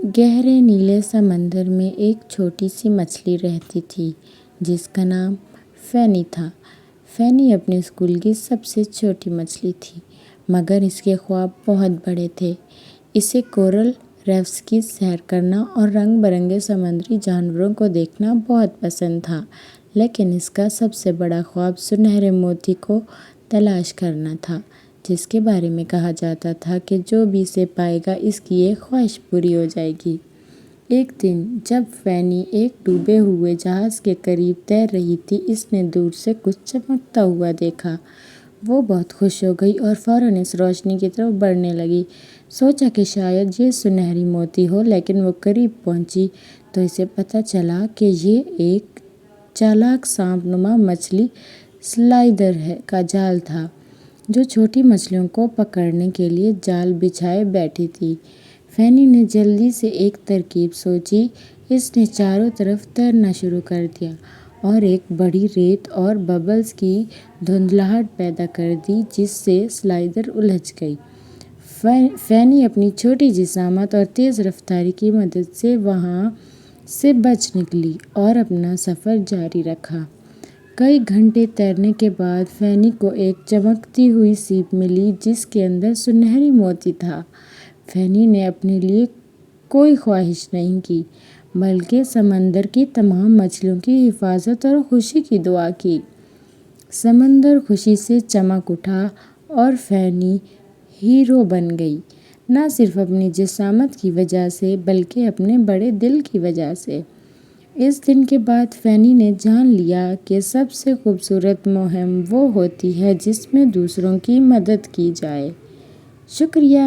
گہرے نیلے سمندر میں ایک چھوٹی سی مچھلی رہتی تھی جس کا نام فینی تھا۔ فینی اپنے اسکول کی سب سے چھوٹی مچھلی تھی، مگر اس کے خواب بہت بڑے تھے۔ اسے کورل ریفس کی سیر کرنا اور رنگ برنگے سمندری جانوروں کو دیکھنا بہت پسند تھا، لیکن اس کا سب سے بڑا خواب سنہرے موتی کو تلاش کرنا تھا، جس کے بارے میں کہا جاتا تھا کہ جو بھی اسے پائے گا اس کی ایک خواہش پوری ہو جائے گی۔ ایک دن جب فینی ایک ڈوبے ہوئے جہاز کے قریب تیر رہی تھی، اس نے دور سے کچھ چمکتا ہوا دیکھا۔ وہ بہت خوش ہو گئی اور فوراً اس روشنی کی طرف بڑھنے لگی۔ سوچا کہ شاید یہ سنہری موتی ہو، لیکن وہ قریب پہنچی تو اسے پتہ چلا کہ یہ ایک چالاک سانپ نما مچھلی سلائیدر کا جال تھا، جو چھوٹی مچھلیوں کو پکڑنے کے لیے جال بچھائے بیٹھی تھی۔ فینی نے جلدی سے ایک ترکیب سوچی۔ اس نے چاروں طرف تیرنا شروع کر دیا اور ایک بڑی ریت اور ببلز کی دھندلاہٹ پیدا کر دی، جس سے سلائیدر الجھ گئی۔ فینی اپنی چھوٹی جسامت اور تیز رفتاری کی مدد سے وہاں سے بچ نکلی اور اپنا سفر جاری رکھا۔ کئی گھنٹے تیرنے کے بعد فینی کو ایک چمکتی ہوئی سیپ ملی جس کے اندر سنہری موتی تھا۔ فینی نے اپنے لیے کوئی خواہش نہیں کی، بلکہ سمندر کی تمام مچھلیوں کی حفاظت اور خوشی کی دعا کی۔ سمندر خوشی سے چمک اٹھا اور فینی ہیرو بن گئی، نہ صرف اپنی جسامت کی وجہ سے بلکہ اپنے بڑے دل کی وجہ سے۔ اس دن کے بعد فینی نے جان لیا کہ سب سے خوبصورت مہم وہ ہوتی ہے جس میں دوسروں کی مدد کی جائے۔ شکریہ۔